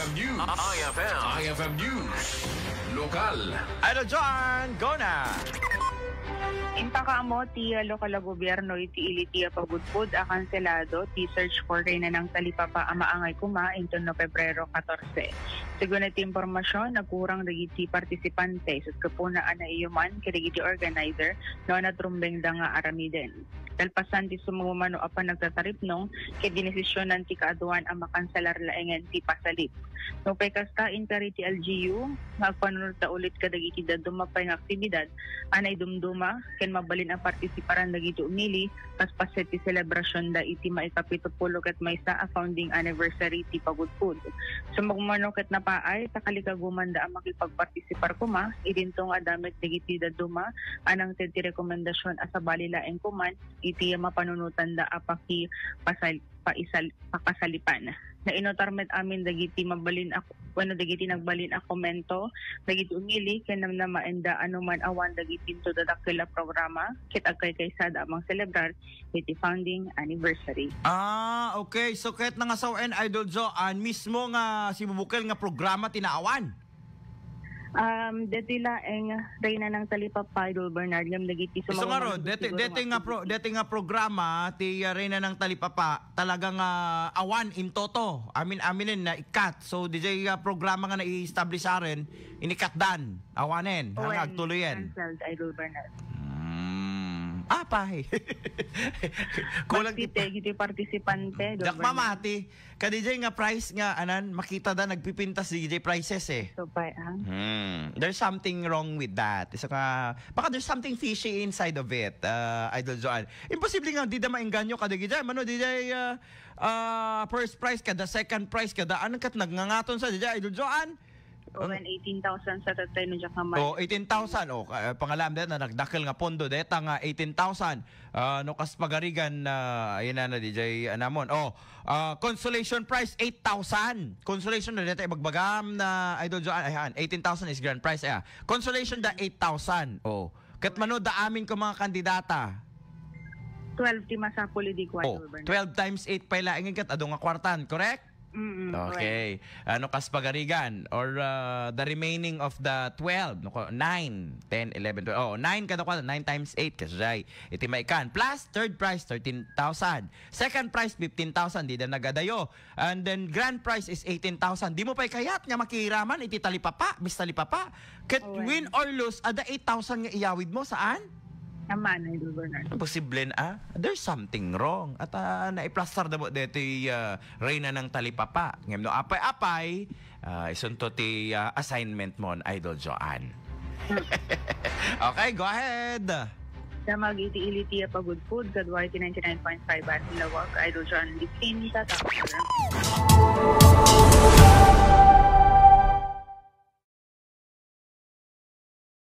IFM News. IFM News. Lokal. Idol John, go na! Intaka mo ti lokal na gobyerno iti iliti pagudpud a kanselado ti search for rin na ng talipapa amaangay kuma into no Pebrero 14. Sigun iti impormasyon nagkurang dagiti partisipante sa kapunaan na iyuman kirigiti organizer no na trumbeng da nga aramiden. Dalpasan ti sumumano apan nagtatarip nung kay dinesisyonan ti kaaduan ang makanselar laengen ti pasalip. No pay kasta interi ti LGU magpanunod ta ulit kadagiti daduma pay nga aktibidad anay dumduma ken mabalin ang partisiparan dagiti umili kas paset ti selebrasyon da iti maikapitupulo ket maysa a founding anniversary ti pagudpud. Sumagmano ket napaay takalikaguman da ang makipagpartisipar kuma idinto nga damit dagiti daduma anang ti rekomendasyon asa balilaeng kuman iti mapanunutan da apaki pakasalipan. Na inotarmet amin dagiti mabalin ako dagiti nagbalin a komento dagiti umili ken na maenda anuman awan dagiti to dadakila programa ket agkay kaysada amang celebrar iti founding anniversary. Okay. So ket nga sawen Idol Joan mismo nga si Bubukel nga programa tinaawan. Deti laeng reyna ng talipapa Idol Bernard ngam dagiti so nga ro deti nga programa ti reyna ng talipapa talagang awan in toto. Aminin na ikat. So DJ programa nga na-establisharen inikat dan awanen hanggang agtuloyen. Cancelled Idol Bernard. Pahe. Kulang giti partisipante dak mamati ka DJ nga price nga anan makita da nagpipintas DJ prices eh. So pa There's something wrong with that. So baka there's something fishy inside of it. Idol Joan. Imposible nga di da maengganyo kada DJ mano DJ first prize kada second prize kada anong kat nagngangaton sa DJ Idol Joan. 18,000 sa tatay no diya kamay. 18,000 pangalam din na nagdakil nga pondo deta nga 18,000 no kas pagarigan ayan na DJ anamon. Consolation prize 8,000. Consolation na deta ibagbagam na Idol Joan ayan 18,000 is grand prize Consolation da 8,000. Ket mano da amin ko mga kandidata. 12 ti masapuli di kwarto. 12 times 8 pay laing ket adu nga kwartan, correct? Okay. Ano kas pagarigan or the remaining of the 12 9, 10, 11, 12. 9 kada kwa 9 times 8 kasay. Iti maikan plus third prize 13,000. Second prize 15,000 di da nagadayo. And then grand prize is 18,000. Di mo pay kayat nga makihiraman iti talipapa, Miss Talipapa. Ket win or lose ada 8,000 nga iyawid mo saan? Naman, Idol Bernard. Posible there's something wrong. At naiplastar na mo dito reyna ng talipapa. Ngayon no, apay-apay, isunto ti assignment mo, Idol Joan. Okay, go ahead. Sa mag-iti-iliti pagudpud, kadwa 99.5 at Lawag, Idol Joan, Lipin, Tatak.